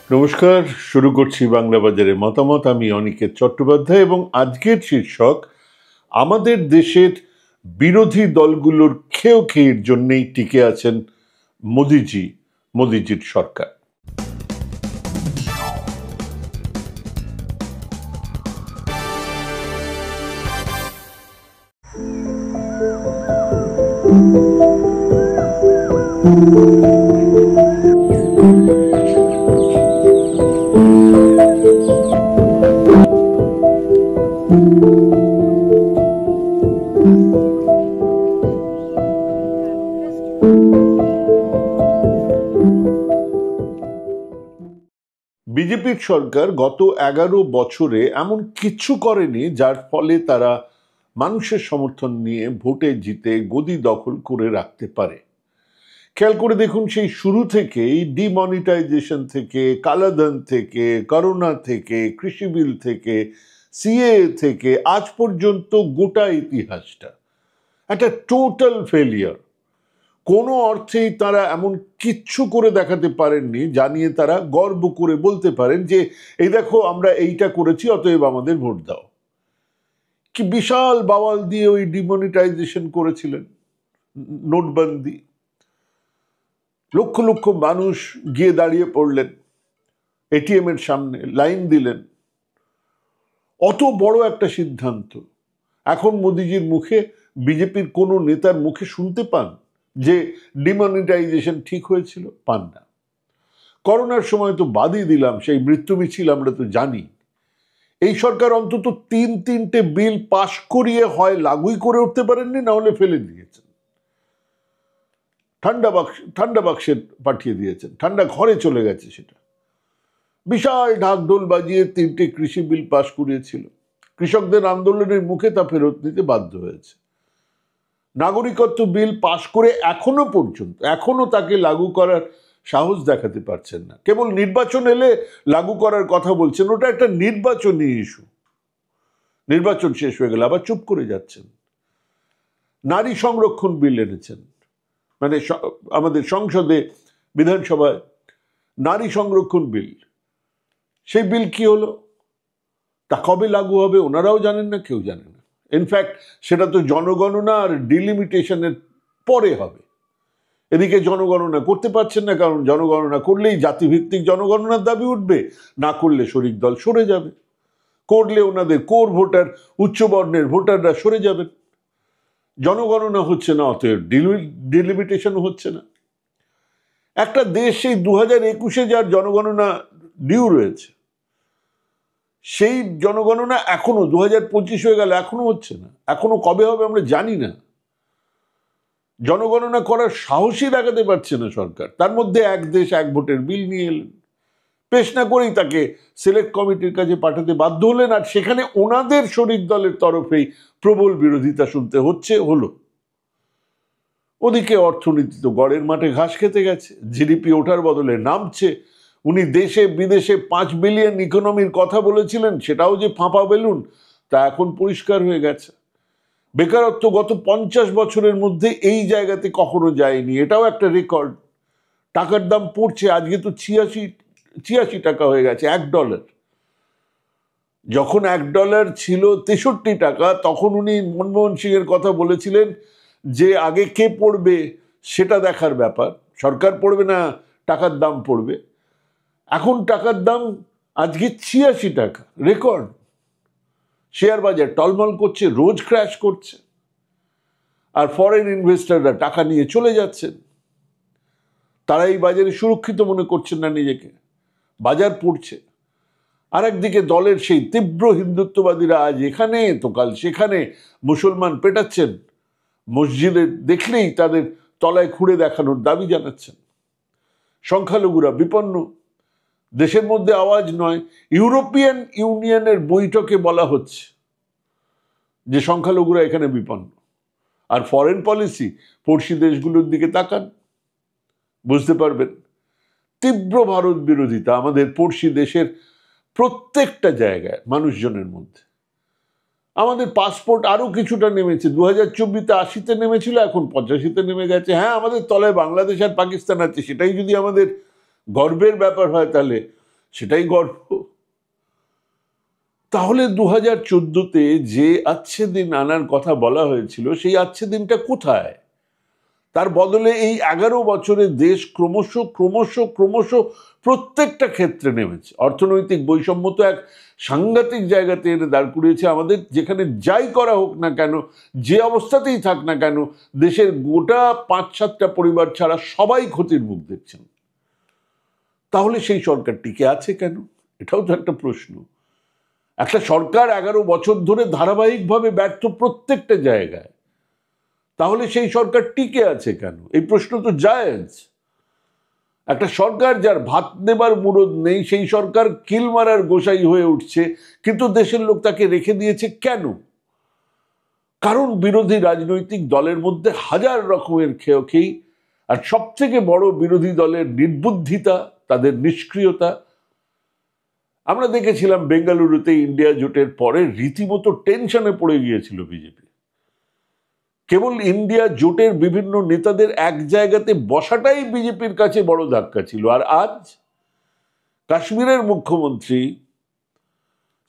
নমস্কার, শুরু করছি বাংলা বাজারে মতামত। আমি অনিকেত চট্টোপাধ্যায় এবং আজকের শীর্ষক আমাদের দেশের বিরোধী দলগুলোর খেয়ের জন্যেই টিকে আছেন মোদিজির সরকার। বিজেপির সরকার গত 11 বছরে এমন কিছু করেনি যার ফলে তারা মানুষের সমর্থন নিয়ে ভোটে জিতে গদি দখল করে রাখতে পারে। খেয়াল করে দেখুন, সেই শুরু থেকেই ডিমনিটাইজেশন থেকে, কালাধন থেকে, করোনা থেকে, কৃষি বিল থেকে, সিএ থেকে আজ পর্যন্ত গোটা ইতিহাসটা একটা টোটাল ফেলিয়ার। কোনো অর্থেই তারা এমন কিচ্ছু করে দেখাতে পারেননি জানিয়ে তারা গর্ব করে বলতে পারেন যে এই দেখো আমরা এইটা করেছি, অতএব আমাদের ভোট দাও। কি বিশাল বাওয়াল দিয়ে ওই ডিমনিটাইজেশন করেছিলেন, নোটবন্দি। লক্ষ লক্ষ মানুষ গিয়ে দাঁড়িয়ে পড়লেন এটিএম এর সামনে, লাইন দিলেন। অত বড় একটা সিদ্ধান্ত এখন মোদিজির মুখে, বিজেপির কোনো নেতার মুখে শুনতে পান যে ডিমনিটাইজেশন ঠিক হয়েছিল? পান না। করোনার সময় তো বাদই দিলাম, সেই মৃত্যু মিছিল আমরা তো জানি। এই সরকার অন্তত তিনটে বিল পাশ করিয়ে হয় লাগুই করে উঠতে পারেননি, না হলে ফেলে দিয়েছেন, ঠান্ডা বাক্সে পাঠিয়ে দিয়েছেন, ঠান্ডা ঘরে চলে গেছে সেটা। বিশাল ঢাকঢোল বাজিয়ে 3টে কৃষি বিল পাশ করিয়েছিল, কৃষকদের আন্দোলনের মুখে তা ফেরত নিতে বাধ্য হয়েছে। নাগরিকত্ব বিল পাশ করে এখনো তাকে লাগু করার সাহস দেখাতে পারছেন না। কেবল নির্বাচন এলে লাগু করার কথা বলছেন, ওটা একটা নির্বাচনী ইস্যু। নির্বাচন শেষ হয়ে গেলে আবার চুপ করে যাচ্ছেন। নারী সংরক্ষণ বিল এনেছেন, মানে আমাদের সংসদে, বিধানসভায় নারী সংরক্ষণ বিল। সেই বিল কি হলো? তা কবে লাগু হবে ওনারাও জানেন না, কেউ জানে না। ইনফ্যাক্ট সেটা তো জনগণনা আর ডিলিমিটেশনের পরে হবে। এদিকে জনগণনা করতে পারছেন না, কারণ জনগণনা করলেই জাতিভিত্তিক জনগণনার দাবি উঠবে, না করলে শরিক দল সরে যাবে, করলে ওনাদের কোর ভোটার, উচ্চবর্ণের ভোটাররা সরে যাবেন। জনগণনা হচ্ছে না, অতএব ডিলিমিটেশন হচ্ছে না। একটা দেশ সেই 2021-এ যার জনগণনা ডিউ রয়েছে, সেই জনগণনা এখনো 2025 হয়ে গেল, এখনো হচ্ছে না। এখনো কবে হবে আমরা জানি না। জনগণনা করার সাহসই দেখাতে পারছে না সরকার। তার মধ্যে এক দেশ এক ভোটের বিল নিয়ে এলেন, পেশ না করেই তাকে সিলেক্ট কমিটির কাছে পাঠাতে বাধ্য হলেন, আর সেখানে ওনাদের শরিক দলের তরফেই প্রবল বিরোধিতা শুনতে হলো। ওদিকে অর্থনীতি তো গড়ের মাঠে ঘাস খেতে গেছে, জিডিপি ওঠার বদলে নামছে। উনি দেশে বিদেশে 5 বিলিয়ন ইকোনমির কথা বলেছিলেন, সেটাও যে ফাঁপা বেলুন তা এখন পরিষ্কার হয়ে গেছে। বেকারত্ব গত 50 বছরের মধ্যে এই জায়গাতে কখনো যায়নি, এটাও একটা রেকর্ড। টাকার দাম পড়ছে, আজকে তো 86 টাকা হয়ে গেছে $1। যখন $1 ছিল 63 টাকা, তখন উনি মনমোহন সিং এর কথা বলেছিলেন যে আগে কে পড়বে সেটা দেখার ব্যাপার, সরকার পড়বে না, টাকার দাম পড়বে। এখন টাকার দাম আজকে 86 টাকা, রেকর্ড। শেয়ার বাজার টলমল করছে, রোজ ক্র্যাশ করছে, আর ফরেন ইনভেস্টররা টাকা নিয়ে চলে যাচ্ছেন। তারা এই বাজারে সুরক্ষিত মনে করছেন না নিজেকে, বাজার পড়ছে। আর একদিকে দলের সেই তীব্র হিন্দুত্ববাদীরা আজ এখানে তো কাল সেখানে মুসলমান পেটাচ্ছেন, মসজিদে দেখলেই তাদের তলায় খুঁড়ে দেখানোর দাবি জানাচ্ছেন। সংখ্যালঘুরা বিপন্ন, দেশের মধ্যে আওয়াজ নয়। ইউরোপিয়ান ইউনিয়নের বৈঠকে বলা হচ্ছে যে সংখ্যালঘুরা এখানে বিপন্ন। আর ফরেন পলিসি, পড়শি দেশগুলোর দিকে তাকান, বুঝতে পারবেন তীব্র ভারত বিরোধিতা আমাদের পড়শি দেশের প্রত্যেকটা জায়গায় মানুষজনের মধ্যে। আমাদের পাসপোর্ট আরো কিছুটা নেমেছে, 2024-তে 80-তে নেমেছিল, এখন 85-তে নেমে গেছে। আমাদের তলায় বাংলাদেশ আর পাকিস্তান আছে, সেটাই যদি আমাদের গর্বের ব্যাপার হয় তাহলে সেটাই গর্ব। তাহলে 2014-তে যে আচ্ছে দিন আনার কথা বলা হয়েছিল, সেই আচ্ছে দিনটা কোথায়? তার বদলে এই 11 বছরে দেশ ক্রমশ ক্রমশ ক্রমশ প্রত্যেকটা ক্ষেত্রে নেমেছে। অর্থনৈতিক বৈষম্য তো এক সাংঘাতিক জায়গাতে এনে দাঁড় করিয়েছে আমাদের। যেখানে যাই করা হোক না কেন, যে অবস্থাতেই থাক না কেন, দেশের গোটা 5-7টা পরিবার ছাড়া সবাই ক্ষতির মুখ দেখছেন। তাহলে সেই সরকার টিকে আছে কেন? এটাও তো একটা প্রশ্ন। একটা সরকার 11 বছর ধরে ধারাবাহিকভাবে ব্যর্থ প্রত্যেকটা জায়গায়, তাহলে সেই সরকার টিকে আছে কেন? এই প্রশ্ন তো জায়েজ। একটা সরকার যার ভাত দেবার মুরদ নেই, সেই সরকার কিল মারার গোসাই হয়ে উঠছে, কিন্তু দেশের লোক তাকে রেখে দিয়েছে কেন? কারণ বিরোধী রাজনৈতিক দলের মধ্যে হাজার রকমের খেয়োখেই, আর সব থেকে বড় বিরোধী দলের নির্বুদ্ধিতা, তাদের নিষ্ক্রিয়তা। আমরা দেখেছিলাম বেঙ্গালুরুতে ইন্ডিয়া জোটের পরে রীতিমতো টেনশনে পড়ে গিয়েছিল বিজেপি। কেবল ইন্ডিয়া জোটের বিভিন্ন নেতাদের এক জায়গাতে বসাটাই বিজেপির কাছে বড় ধাক্কা ছিল। আর আজ কাশ্মীরের মুখ্যমন্ত্রী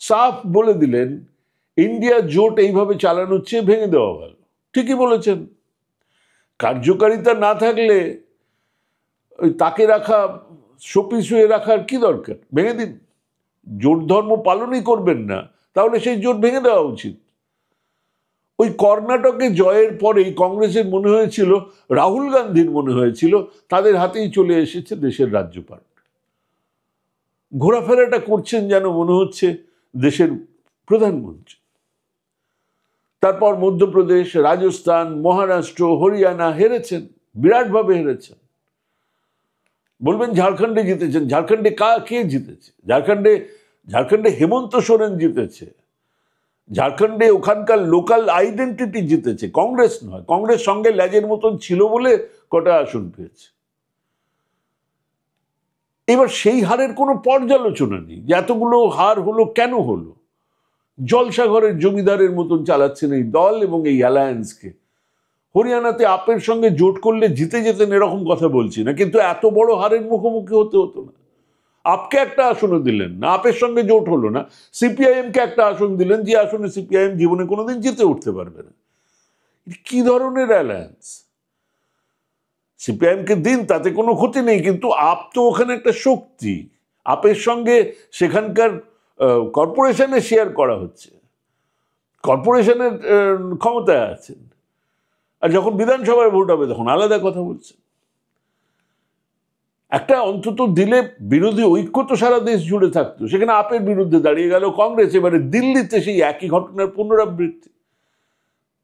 সাফ বলে দিলেন, ইন্ডিয়া জোট এইভাবে চালানোর চেয়ে ভেঙে দেওয়া ভালো। ঠিকই বলেছেন। কার্যকারিতা না থাকলে ওই তাকে রাখা, শোপিস হয়ে রাখার কি দরকার? ভেঙে দিন। জোট ধর্ম পালনই করবেন না, তাহলে সেই জোট ভেঙে দেওয়া উচিত। ওই কর্ণাটকে জয়ের পরেই কংগ্রেসের মনে হয়েছিল, রাহুল গান্ধীর মনে হয়েছিল, তাদের হাতেই চলে এসেছে দেশের রাজ্যপাল। ঘোরাফেরাটা করছেন যেন মনে হচ্ছে দেশের প্রধানমন্ত্রী। তারপর মধ্যপ্রদেশ, রাজস্থান, মহারাষ্ট্র, হরিয়ানা হেরেছেন, বিরাটভাবে হেরেছেন। বলবেন ঝাড়খণ্ডে জিতেছেন। ঝাড়খণ্ডে কে জিতেছে? ঝাড়খণ্ডে হেমন্ত সোরেন জিতেছে। ঝাড়খণ্ডে ওখানকার লোকাল আইডেন্টিটি জিতেছে, কংগ্রেস নয়। কংগ্রেস সঙ্গে ল্যাজের মতন ছিল বলে কটা আসন পেয়েছে। এবার সেই হারের কোনো পর্যালোচনা নেই যে এতগুলো হার হলো কেন হলো। জলসাঘরের জমিদারের মতন চালাচ্ছেন এই দল এবং এই অ্যালায়েন্সকে। হরিয়ানাতে আপের সঙ্গে জোট করলে জিতে যেতেন এরকম কথা বলছি না, কিন্তু এত বড় হারের মুখোমুখি হতে হতো না। আপকে একটা আসনও দিলেন না, আপের সঙ্গে জোট হলো না। সিপিআইএমকে একটা আসন দিলেন, যে আসনে সিপিআইএম জীবনে কোনোদিন জিতে উঠতে পারবে না। কি ধরনের অ্যালায়েন্স? সিপিআইএমকে দিন, তাতে কোনো ক্ষতি নেই, কিন্তু আপ তো ওখানে একটা শক্তি। আপের সঙ্গে সেখানকার কর্পোরেশনে শেয়ার করা হচ্ছে, কর্পোরেশনের ক্ষমতায় আছেন। আর যখন বিধানসভায় ভোট হবে তখন আলাদা কথা বলছেন। একটা অন্তত দিলে বিরোধী ঐক্য তো সারা দেশ জুড়ে থাকতো। সেখানে আপের বিরুদ্ধে দাঁড়িয়ে গেল কংগ্রেস। এবারে দিল্লিতে সেই একই ঘটনার পুনরাবৃত্তি।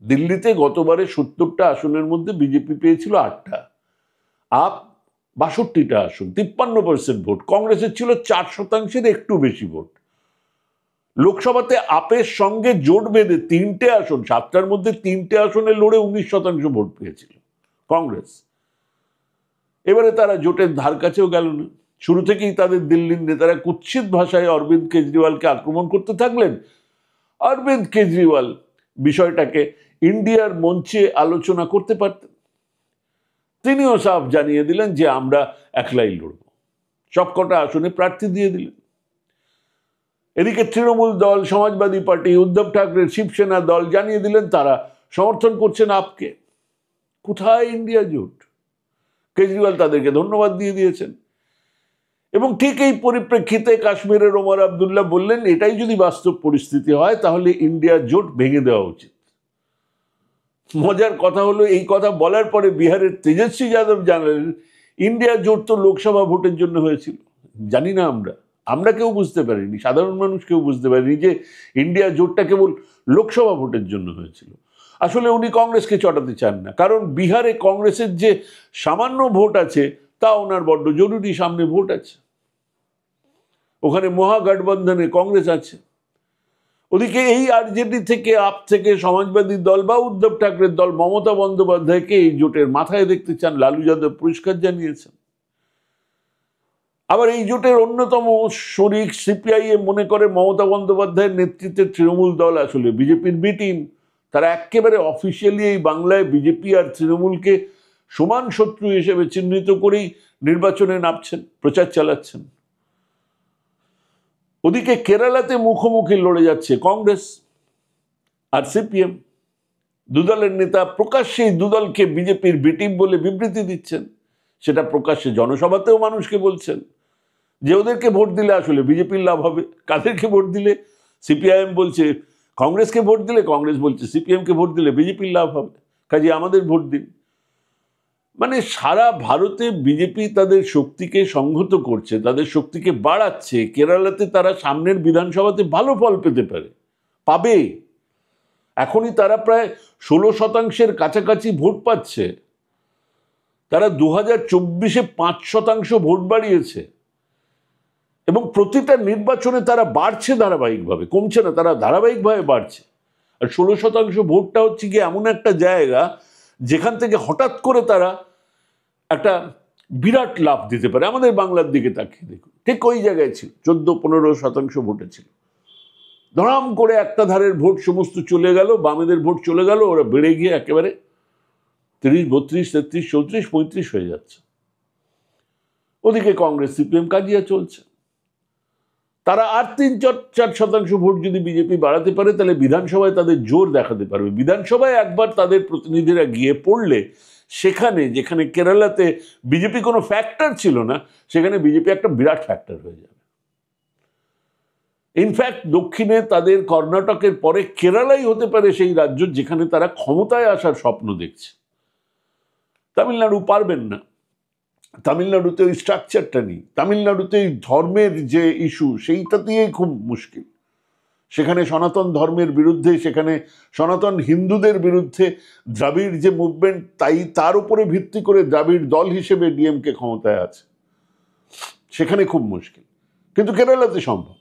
দিল্লিতে গতবারে 70টা আসনের মধ্যে বিজেপি পেয়েছিল 8টা, আপ 62টা আসন, 53% ভোট। কংগ্রেসের ছিল 4% একটু বেশি ভোট। লোকসভাতে আপের সঙ্গে জোট বেঁধে 3টে আসন, 7টার মধ্যে 3টে আসনে লড়ে 19% ভোট পেয়েছিল কংগ্রেস। এবারে তারা জোটের ধার কাছেও গেল না। শুরু থেকেই তাদের দিল্লির নেতারা কুৎসিত ভাষায় অরবিন্দ কেজরিওয়ালকে আক্রমণ করতে থাকলেন। অরবিন্দ কেজরিওয়াল বিষয়টাকে ইন্ডিয়ার মঞ্চে আলোচনা করতে পারতেন। তিনিও সাফ জানিয়ে দিলেন যে আমরা একলাই লড়ব, সবকটা আসনে প্রার্থী দিয়ে দিলেন। এদিকে তৃণমূল দল, সমাজবাদী পার্টি, উদ্ধব ঠাকরের শিবসেনা দল জানিয়ে দিলেন তারা সমর্থন করছেন আপকে। কোথায় ইন্ডিয়া জোট? কেজরিওয়াল তাদেরকে ধন্যবাদ দিয়ে দিয়েছেন। এবং ঠিক এই পরিপ্রেক্ষিতে কাশ্মীরের ওমর আবদুল্লাহ বললেন, এটাই যদি বাস্তব পরিস্থিতি হয় তাহলে ইন্ডিয়া জোট ভেঙে দেওয়া উচিত। মজার কথা হলো, এই কথা বলার পরে বিহারের তেজস্বী যাদব জানালেন, ইন্ডিয়া জোট তো লোকসভা ভোটের জন্য হয়েছিল। জানি না, আমরা কেউ বুঝতে পারিনি, সাধারণ মানুষ কেউ বুঝতে পারিনি যে ইন্ডিয়া জোটটা কেবল লোকসভা ভোটের জন্য হয়েছিল। আসলে উনি কংগ্রেসকে চটাতে চান না, কারণ বিহারে কংগ্রেসের যে সামান্য ভোট আছে তা ওনার বড্ড জরুরি। সামনে ভোট আছে, ওখানে মহাগঠবন্ধনে কংগ্রেস আছে। ওদিকে এই আরজেডি থেকে, আপ থেকে, সমাজবাদী দল বা উদ্ধব ঠাকরের দল মমতা বন্দ্যোপাধ্যায়কে এই জোটের মাথায় দেখতে চান, লালু যাদব পরিষ্কার জানিয়েছেন। আবার এই জোটের অন্যতম শরিক সিপিআইএম মনে করে মমতা বন্দ্যোপাধ্যায়ের নেতৃত্বে তৃণমূল দল আসলে বিজেপির বি টিম। তারা একেবারে অফিসিয়ালি এই বাংলায় বিজেপি আর তৃণমূলকে সমান শত্রু হিসেবে চিহ্নিত করেই নির্বাচনে নামছেন, প্রচার চালাচ্ছেন। ওদিকে কেরালাতে মুখোমুখি লড়ে যাচ্ছে কংগ্রেস আর সিপিএম। দুদলের নেতা প্রকাশ্যেই দুদলকে বিজেপির বি টিম বলে বিবৃতি দিচ্ছেন, সেটা প্রকাশ্যে জনসভাতেও মানুষকে বলছেন যে ওদেরকে ভোট দিলে আসলে বিজেপির লাভ হবে। কাদেরকে ভোট দিলে? সিপিআইএম বলছে কংগ্রেসকে ভোট দিলে, কংগ্রেস বলছে সিপিএমকে ভোট দিলে বিজেপির লাভ হবে, কাজে আমাদের ভোট দিন। মানে সারা ভারতে বিজেপি তাদের শক্তিকে সংহত করছে, তাদের শক্তিকে বাড়াচ্ছে। কেরালাতে তারা সামনের বিধানসভাতে ভালো ফল পেতে পাবে। এখনই তারা প্রায় 16% কাছাকাছি ভোট পাচ্ছে। তারা 2024-এ 5% ভোট বাড়িয়েছে এবং প্রতিটা নির্বাচনে তারা বাড়ছে ধারাবাহিকভাবে, কমছে না, তারা ধারাবাহিকভাবে বাড়ছে। আর 16% ভোটটা হচ্ছে কি এমন একটা জায়গা যেখান থেকে হঠাৎ করে তারা একটা বিরাট লাভ দিতে পারে। আমাদের বাংলার দিকে তাকিয়ে দেখুন, ঠিক ওই জায়গায় ছিল 14-15% ভোটে ছিল। ধরাম করে একটা ধারের ভোট সমস্ত চলে গেল, বামেদের ভোট চলে গেল, ওরা বেড়ে গিয়ে একেবারে 30, 32, 33, 34, 35 হয়ে যাচ্ছে। ওদিকে কংগ্রেস সিপিএম কাজিয়া চলছে। তারা আর 3-4% ভোট যদি বিজেপি বাড়াতে পারে তাহলে বিধানসভায় তাদের জোর দেখাতে পারবে। বিধানসভায় একবার তাদের প্রতিনিধিরা গিয়ে পড়লে সেখানে, যেখানে কেরালাতে বিজেপি কোনো ফ্যাক্টর ছিল না, সেখানে বিজেপি একটা বিরাট ফ্যাক্টর হয়ে যাবে। ইনফ্যাক্ট দক্ষিণে তাদের কর্ণাটকের পরে কেরালাই হতে পারে সেই রাজ্য যেখানে তারা ক্ষমতায় আসার স্বপ্ন দেখছে। তামিলনাড়ু পারবেন না, তামিলনাড়ুতে ওই স্ট্রাকচারটা নেই। তামিলনাড়ুতে এই ধর্মের যে ইস্যু সেইটা দিয়েই খুব মুশকিল। সেখানে সনাতন ধর্মের বিরুদ্ধে, সেখানে সনাতন হিন্দুদের বিরুদ্ধে দ্রাবিড় যে মুভমেন্ট, তার উপরে ভিত্তি করে দ্রাবিড় দল হিসেবে ডিএমকে ক্ষমতায় আছে, সেখানে খুব মুশকিল। কিন্তু কেরালাতে সম্ভব।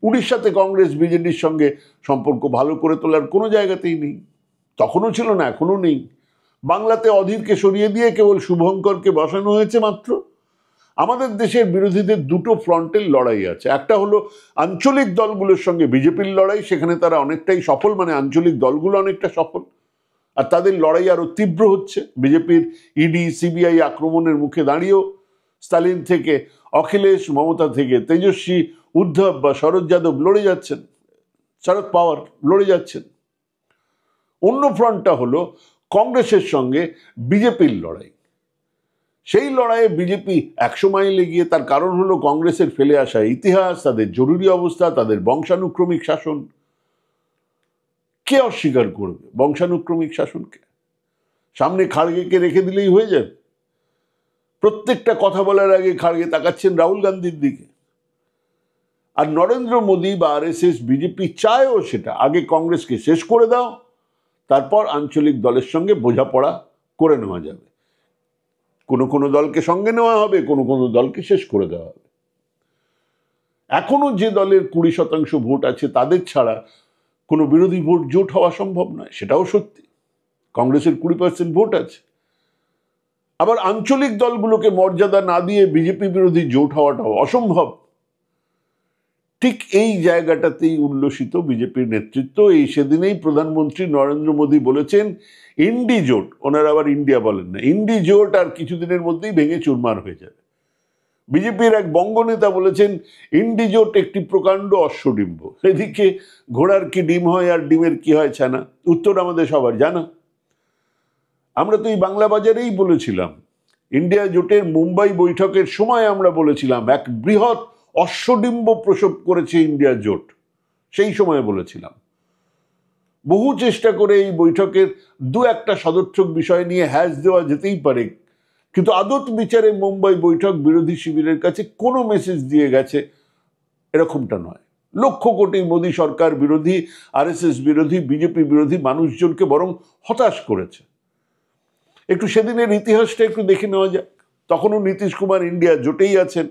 উড়িষ্যাতে কংগ্রেস বিজেপির সঙ্গে সম্পর্ক ভালো করে তোলার কোনো জায়গাতেই নেই, তখনও ছিল না, এখনো নেই। বাংলাতে অধীরকে সরিয়ে দিয়ে কেবল শুভঙ্করকে বসানো হয়েছে মাত্র। আমাদের দেশের বিরোধীদের দুটো ফ্রন্টের লড়াই আছে। একটা হলো আঞ্চলিক দলগুলোর সঙ্গে বিজেপির লড়াই, সেখানে তারা অনেকটাই সফল, মানে আঞ্চলিক দলগুলো অনেকটা সফল, আর তাদের লড়াই আরো তীব্র হচ্ছে। বিজেপির ইডি সিবিআই আক্রমণের মুখে দাঁড়িয়েও স্টালিন থেকে অখিলেশ, মমতা থেকে তেজস্বী, উদ্ধব বা শরদ যাদব লড়ে যাচ্ছেন, শরদ পাওয়ার লড়ে যাচ্ছেন। অন্য ফ্রন্টটা হলো কংগ্রেসের সঙ্গে বিজেপির লড়াই। সেই লড়াইয়ে বিজেপি 100 মাইল এগিয়ে। তার কারণ হলো কংগ্রেসের ফেলে আসা ইতিহাস, তাদের জরুরি অবস্থা, তাদের বংশানুক্রমিক শাসন। কে অস্বীকার করবে বংশানুক্রমিক শাসনকে? সামনে খাড়গেকে রেখে দিলেই হয়ে যাবে। প্রত্যেকটা কথা বলার আগে খাড়গে তাকাচ্ছেন রাহুল গান্ধীর দিকে। আর নরেন্দ্র মোদী বা আরএসএস, বিজেপি চায়ও সেটা। আগে কংগ্রেসকে শেষ করে দাও, তারপর আঞ্চলিক দলের সঙ্গে বোঝাপড়া করে নেওয়া যাবে। কোনো কোনো দলকে সঙ্গে নেওয়া হবে, কোনো কোনো দলকে শেষ করে দেওয়া হবে। এখনো যে দলের 20% ভোট আছে তাদের ছাড়া কোনো বিরোধী ভোট জোট হওয়া সম্ভব নয়, সেটাও সত্যি। কংগ্রেসের 20% ভোট আছে। আবার আঞ্চলিক দলগুলোকে মর্যাদা না দিয়ে বিজেপি বিরোধী জোট হওয়াটাও অসম্ভব। ঠিক এই জায়গাটাতেই উল্লসিত বিজেপির নেতৃত্ব। এই সেদিনেই প্রধানমন্ত্রী নরেন্দ্র মোদী বলেছেন ইন্ডি জোট, ওনারা আবার ইন্ডিয়া বলেন না, ইন্ডি জোট আর কিছুদিনের মধ্যেই ভেঙে চুরমার হয়ে যাবে। বিজেপির এক বঙ্গ নেতা বলেছেন ইন্ডি জোট একটি প্রকাণ্ড অশ্বডিম্ব। এদিকে ঘোড়ার কি ডিম হয় আর ডিমের কি হয় ছানা, উত্তর আমাদের সবার জানা। আমরা তো এই বাংলা বাজারেই বলেছিলাম, ইন্ডিয়া জোটের মুম্বাই বৈঠকের সময় আমরা বলেছিলাম এক বৃহৎ অশ্বডিম্ব প্রসব করেছে ইন্ডিয়া জোট। সেই সময় বলেছিলাম। বহু চেষ্টা করে এই বৈঠকের দু একটা সদর্থক বিষয় নিয়ে হ্যাশ দেওয়া যেতেই পারে, কিন্তু আদত বিচারে মুম্বাই বৈঠক বিরোধী শিবিরের কাছে কোনো মেসেজ দিয়ে গেছে এরকমটা নয়। লক্ষ কোটি মোদী সরকার বিরোধী, আরএসএস বিরোধী, বিজেপি বিরোধী মানুষজনকে বরং হতাশ করেছে। একটু সেদিনের ইতিহাসটা একটু দেখে নেওয়া যাক। তখনও নীতিশ কুমার ইন্ডিয়া জোটেই আছেন।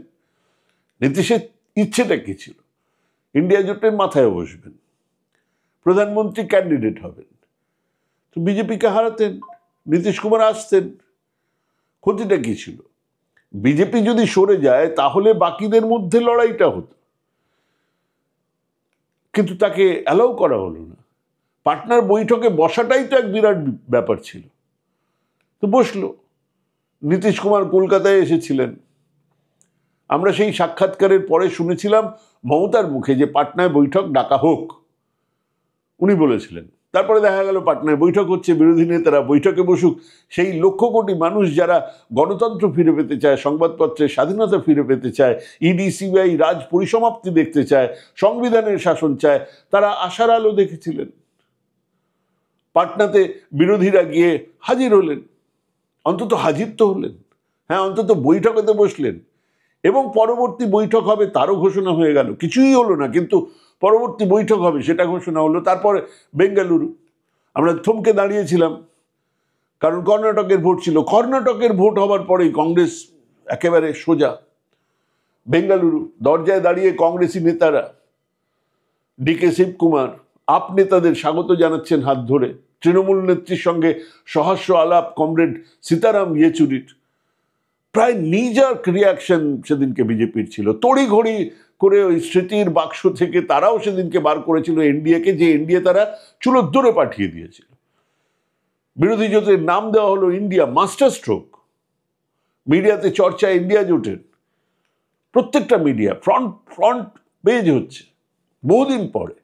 নীতিশের ইচ্ছেটা কি ছিল? ইন্ডিয়া জোটের মাথায় বসবেন, প্রধানমন্ত্রী ক্যান্ডিডেট হবেন, তো বিজেপিকে হারাতেন, নীতিশ কুমার আসতেন। ক্ষতিটা কি ছিল? বিজেপি যদি সরে যায় তাহলে বাকিদের মধ্যে লড়াইটা হতো, কিন্তু তাকে অ্যালাউ করা হলো না। পাটনার বৈঠকে বসাটাই তো এক বিরাট ব্যাপার ছিল, তো বসলো। নীতিশ কুমার কলকাতায় এসেছিলেন, আমরা সেই সাক্ষাৎকারের পরে শুনেছিলাম মমতার মুখে যে পাটনায় বৈঠক ডাকা হোক, উনি বলেছিলেন। তারপরে দেখা গেল পাটনায় বৈঠক হচ্ছে, বিরোধী নেতারা বৈঠকে বসুক। সেই লক্ষ কোটি মানুষ যারা গণতন্ত্র ফিরে পেতে চায়, সংবাদপত্রের স্বাধীনতা ফিরে পেতে চায়, ইডি সিবিআই রাজ পরিসমাপ্তি দেখতে চায়, সংবিধানের শাসন চায়, তারা আশার আলো দেখেছিলেন। পাটনাতে বিরোধীরা গিয়ে হাজির হলেন, অন্তত হাজির তো হলেন, হ্যাঁ অন্তত বৈঠকেতে বসলেন। এবং পরবর্তী বৈঠক হবে তারও ঘোষণা হয়ে গেল। কিছুই হলো না, কিন্তু পরবর্তী বৈঠক হবে সেটা ঘোষণা হলো। তারপরে বেঙ্গালুরু, আমরা থমকে দাঁড়িয়েছিলাম, কারণ কর্ণাটকের ভোট ছিল। কর্ণাটকের ভোট হবার পরেই কংগ্রেস একেবারে সোজা। বেঙ্গালুরু দরজায় দাঁড়িয়ে কংগ্রেসি নেতারা, ডিকে শিবকুমার আপ নেতাদের স্বাগত জানাচ্ছেন হাত ধরে। তৃণমূল নেত্রীর সঙ্গে সহাস্য আলাপ কমরেড সীতারাম ইয়েচুরির। প্রায় নিজার রিয়াকশন সেদিনকে বিজেপির ছিল। তড়িঘড়ি করে ওই স্মৃতির বাক্স থেকে তারাও সেদিনকে বার করেছিল এনডিএকে, যে এনডিএ তারা চুলোর দূরে পাঠিয়ে দিয়েছিল। বিরোধী জোটের নাম দেওয়া হলো ইন্ডিয়া, মাস্টার স্ট্রোক। মিডিয়াতে চর্চা ইন্ডিয়া জোটের, প্রত্যেকটা মিডিয়া ফ্রন্ট পেজ হচ্ছে বহুদিন পরে।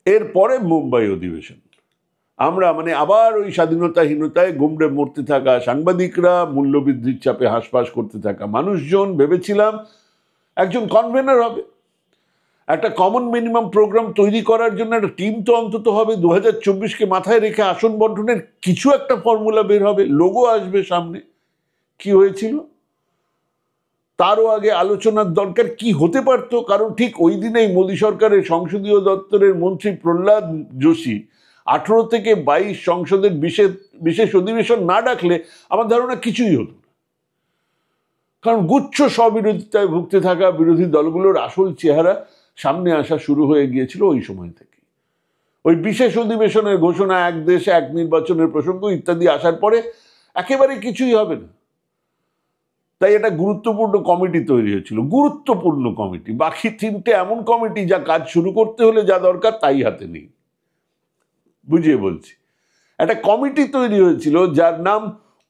এরপরে মুম্বাই অধিবেশন, আমরা আবার ওই স্বাধীনতাহীনতায় গুমড়ে মরতে থাকা সাংবাদিকরা, মূল্যবৃদ্ধির চাপে হাঁসফাঁস করতে থাকা মানুষজন। ভেবেছিলাম একজন কনভেনার হবে, একটা কমন মিনিমাম প্রোগ্রাম তৈরি করার জন্য একটা টিম তো অন্তত হবে। 2024কে মাথায় রেখে আসন বন্টনের কিছু একটা ফর্মুলা বের হবে, লোগো আসবে সামনে। কি হয়েছিল? তারও আগে আলোচনার দরকার কি হতে পারতো, কারণ ঠিক ওই দিনেই মোদী সরকারের সংসদীয় দপ্তরের মন্ত্রী প্রহ্লাদ যোশী 18 থেকে 22 সংসদের বিশেষ অধিবেশন না ডাকলে আমার ধারণা কিছুই হতো না। কারণ গুচ্ছ স্ববিরোধিতায় ভুগতে থাকা বিরোধী দলগুলোর আসল চেহারা সামনে আসা শুরু হয়ে গিয়েছিল ওই সময় থেকে। ওই বিশেষ অধিবেশনের ঘোষণা, এক দেশ এক নির্বাচনের প্রসঙ্গ ইত্যাদি আসার পরে একেবারে কিছুই হবে না। তাই একটা গুরুত্বপূর্ণ কমিটি তৈরি হয়েছিল, গুরুত্বপূর্ণ কমিটি। বাকি 3টে এমন কমিটি যা কাজ শুরু করতে হলে যা দরকার তাই হাতে নেই। বুঝিয়ে বলছি, একটা কমিটি তৈরি হয়েছিল যার নাম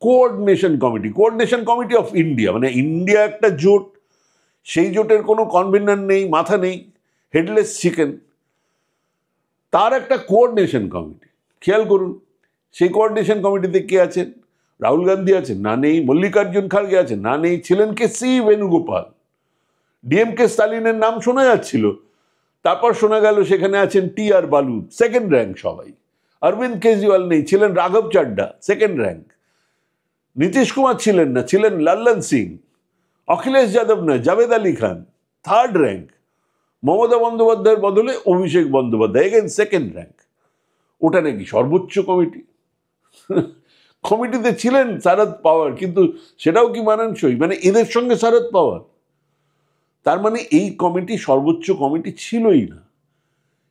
coordination committee, coordination committee of India. India একটা জোট, সেই জোটের কোনো কনভেনার নেই, মাথা নেই, হেডলেস চিকেন। তার একটা কোঅর্ডিনেশন কমিটি। খেয়াল করুন, সেই কোঅর্ডিনেশন কমিটিতে কে আছেন? রাহুল গান্ধী আছেন? না, নেই। মল্লিকার্জুন খাড়গে আছেন? না, নেই। ছিলেন কে? সি বেণুগোপাল। ডিএমকে স্টালিনের নাম শোনা যাচ্ছিল, তারপর শোনা গেল সেখানে আছেন টি আর বালু, সেকেন্ড র্যাঙ্ক সবাই। অরবিন্দ কেজরিওয়াল নেই, ছিলেন রাঘব চাড্ডা, সেকেন্ড র্যাঙ্ক। নীতিশ কুমার ছিলেন না, ছিলেন লাল্লন সিং। অখিলেশ যাদব নয়, জাভেদ আলী খান, থার্ড র্যাঙ্ক। মমতা বন্দ্যোপাধ্যায়ের বদলে Abhishek Bandyopadhyay, again second rank. ওটা নাকি সর্বোচ্চ কমিটি? কমিটিতে ছিলেন শরদ পাওয়ার, কিন্তু সেটাও কি মানানসই? এদের সঙ্গে শরদ পাওয়ার, তার এই কমিটি সর্বোচ্চ কমিটি ছিলই না।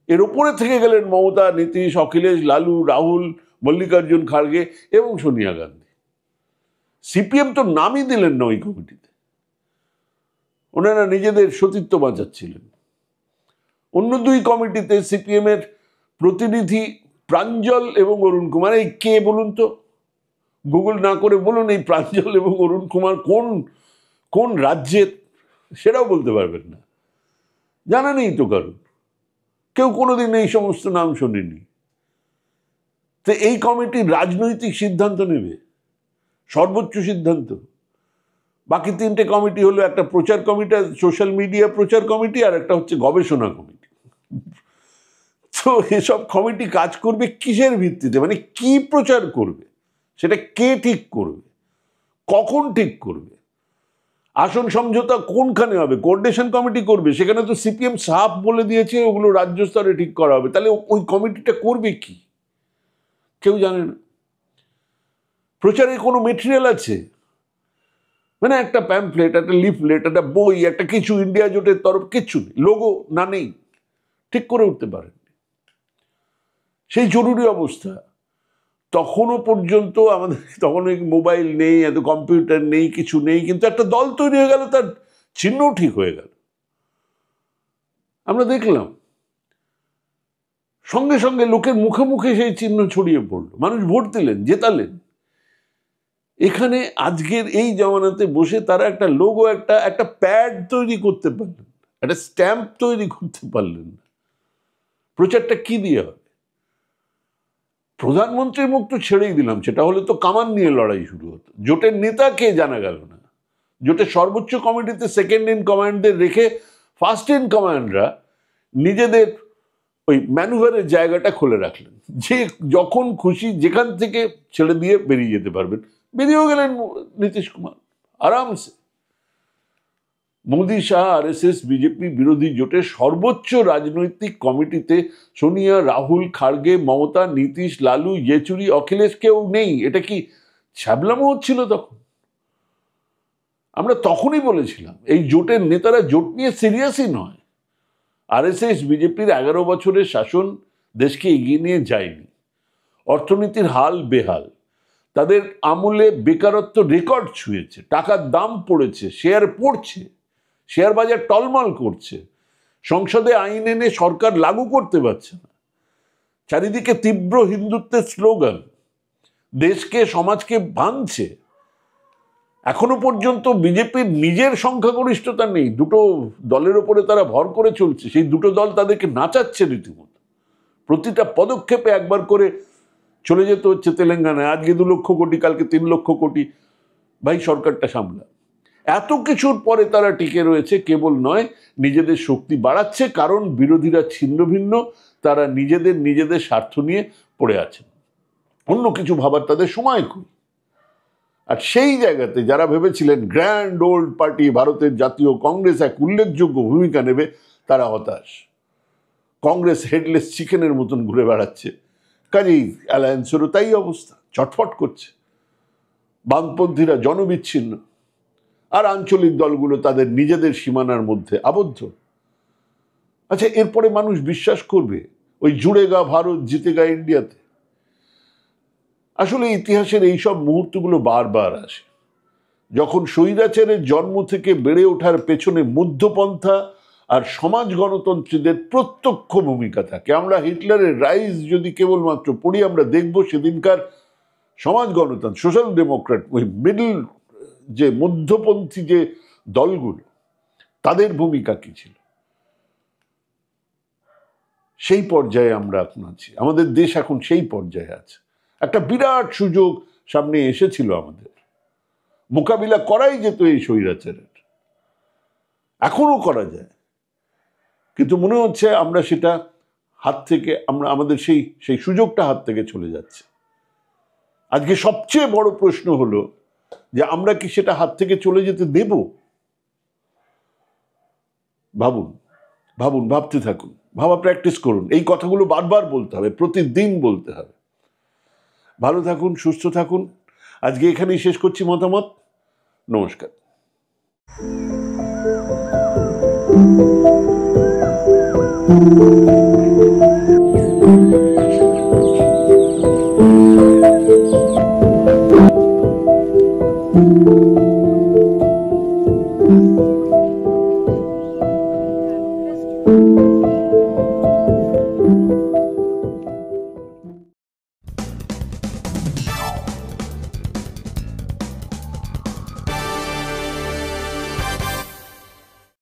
এর উপরে থেকে গেলেন মমতা, নীতিশ, অখিলেশ, লালু, রাহুল, মল্লিকার্জুন খাড়গে এবং সোনিয়া গান্ধী। সিপিএম তো নামই দিলেন না ওই কমিটিতে, ওনারা নিজেদের সতীত্ব বাঁচাচ্ছিলেন। অন্য 2 কমিটিতে সিপিএম এর প্রতিনিধি প্রাঞ্জল এবং অরুণ কুমার। এই কে বলুন তো? গুগল না করে বলুন এই প্রাঞ্জল এবং অরুণ কুমার কোন রাজ্যের, সেটাও বলতে পারবেন না, জানা নেই তো কারণ। কেউ কোনোদিন এই সমস্ত নাম শোনেনি। তো এই কমিটি রাজনৈতিক সিদ্ধান্ত নেবে, সর্বোচ্চ সিদ্ধান্ত। বাকি 3টে কমিটি হলো, একটা প্রচার কমিটি, সোশ্যাল মিডিয়া প্রচার কমিটি, আর একটা হচ্ছে গবেষণা কমিটি। তো এসব কমিটি কাজ করবে কিসের ভিত্তিতে? কি প্রচার করবে সেটা কে ঠিক করবে, কখন ঠিক করবে? আসন সমঝোতা কোনখানে হবে? কোঅর্ডিনেশন কমিটি করবে, সেখানে তো সিপিএম সাফ বলে দিয়েছে ওগুলো রাজ্য স্তরে ঠিক করা হবে। তাহলে ওই কমিটিটা করবে কি? কেউ জানে না। প্রচারের কোনো মেটেরিয়াল আছে? একটা প্যাম্পলেট, একটা লিফলেট, একটা বই, একটা কিছু ইন্ডিয়া জোটের তরফ, কিচ্ছু নেই। লোগো না, নেই, ঠিক করে উঠতে পারেন। সেই জরুরি অবস্থা। তখনও পর্যন্ত আমাদের, তখন মোবাইল নেই, এত কম্পিউটার নেই, কিছু নেই, কিন্তু একটা দল তৈরি হয়ে গেল, তার চিহ্নও ঠিক হয়ে গেল। আমরা দেখলাম সঙ্গে সঙ্গে লোকের মুখে মুখে সেই চিহ্ন ছড়িয়ে পড়লো, মানুষ ভোট দিলেন, জেতালেন। এখানে আজকের এই জমানাতে বসে তারা একটা লোগো, একটা প্যাড তৈরি করতে পারলেন, একটা স্ট্যাম্প তৈরি করতে পারলেন না। প্রচারটা কি দিয়ে হবে? প্রধানমন্ত্রীর মুখ তো ছেড়েই দিলাম, সেটা হলে তো কামান নিয়ে লড়াই শুরু হতো। জোটের নেতা কে জানা গেল না। জোটের সর্বোচ্চ কমিটিতে সেকেন্ড ইন কমান্ডদের রেখে ফার্স্ট ইন কমান্ডরা নিজেদের ওই ম্যানুভারের জায়গাটা খুলে রাখলেন, যে যখন খুশি যেখান থেকে ছেড়ে দিয়ে বেরিয়ে যেতে পারবেন। বেরিয়েও গেলেন নীতিশ কুমার আরামসে। মোদি শাহ আরএসএস বিজেপি বিরোধী জোটের সর্বোচ্চ রাজনৈতিক কমিটিতে সোনিয়া, রাহুল, খার্গে, মমতা, নীতিশ, লালু, ইয়েচুরি, অখিলেশ কেউ নেই। এটা কি ছ্যাবলামো হচ্ছিল তখন? আমরা তখনই বলেছিলাম এই জোটের নেতারা জোট নিয়ে সিরিয়াসই নয়। আরএসএস বিজেপির 11 বছরের শাসন দেশকে এগিয়ে নিয়ে যায়নি। অর্থনীতির হাল বেহাল, তাদের আমলে বেকারত্ব রেকর্ড ছুঁয়েছে, টাকার দাম পড়েছে, শেয়ার পড়ছে, শেয়ার বাজার টলমল করছে, সংসদে আইন এনে সরকার লাগু করতে পারছে না, চারিদিকে তীব্র হিন্দুত্বের স্লোগান, দেশকে সমাজকে ভাঙছে। এখনো পর্যন্ত বিজেপির নিজের সংখ্যাগরিষ্ঠতা নেই, দুটো দলের ওপরে তারা ভর করে চলছে, সেই দুটো দল তাদেরকে নাচাচ্ছে রীতিমতো। প্রতিটা পদক্ষেপে একবার করে চলে যেতে হচ্ছে তেলেঙ্গানায়, আজকে 2 লক্ষ কোটি, কালকে 3 লক্ষ কোটি। ভাই সরকারটা সামলা। এত কিছুর পরে তারা টিকে রয়েছে, কেবল নয় নিজেদের শক্তি বাড়াচ্ছে, কারণ বিরোধীরা ছিন্ন ভিন্ন, তারা নিজেদের স্বার্থ নিয়ে পড়ে আছেন, অন্য কিছু ভাবার তাদের সময় কই। আর সেই জায়গাতে যারা ভেবেছিলেন গ্র্যান্ড ওল্ড পার্টি ভারতের জাতীয় কংগ্রেস এক উল্লেখযোগ্য ভূমিকা নেবে, তারা হতাশ। কংগ্রেস হেডলেস চিকেনের মতন ঘুরে বেড়াচ্ছে। কাজেই অ্যালায়েন্সেরও তাই অবস্থা, চটফট করছে। বামপন্থীরা জনবিচ্ছিন্ন, আর আঞ্চলিক দলগুলো তাদের নিজেদের সীমানার মধ্যে আবদ্ধ। আচ্ছা, এরপরে মানুষ বিশ্বাস করবে ওই জুড়েগা ভারত জিতেগা ইন্ডিয়াতে? আসলে ইতিহাসের এইসব মুহূর্তগুলো বারবার আসে, যখন স্বৈরাচারের জন্ম থেকে বেড়ে ওঠার পেছনে মধ্যপন্থা আর সমাজ গণতন্ত্রীদের প্রত্যক্ষ ভূমিকা থাকে। আমরা হিটলারের রাইজ যদি কেবলমাত্র পড়ি, আমরা দেখব সেদিনকার সমাজ গণতন্ত্র, সোশ্যাল ডেমোক্রেট, ওই মিডল যে মধ্যপন্থী যে দলগুলো, তাদের ভূমিকা কি ছিল। সেই পর্যায়ে আমরা এখন আছি, আমাদের দেশ এখন সেই পর্যায়ে আছে। একটা বিরাট সুযোগ সামনে এসেছিল, আমাদের মোকাবিলা করাই যেত এই স্বৈরাচারের, এখনো করা যায়, কিন্তু মনে হচ্ছে আমরা সেটা হাত থেকে, আমাদের সেই সুযোগটা হাত থেকে চলে যাচ্ছে। আজকে সবচেয়ে বড় প্রশ্ন হলো যে আমরা কি সেটা হাত থেকে চলে যেতে দেব? ভাবুন, ভাবতে থাকুন, ভাবা প্র্যাকটিস করুন। এই কথাগুলো বারবার বলতে হবে, প্রতিদিন বলতে হবে। ভালো থাকুন, সুস্থ থাকুন। আজকে এখানেই শেষ করছি মতামত। নমস্কার। Thank you.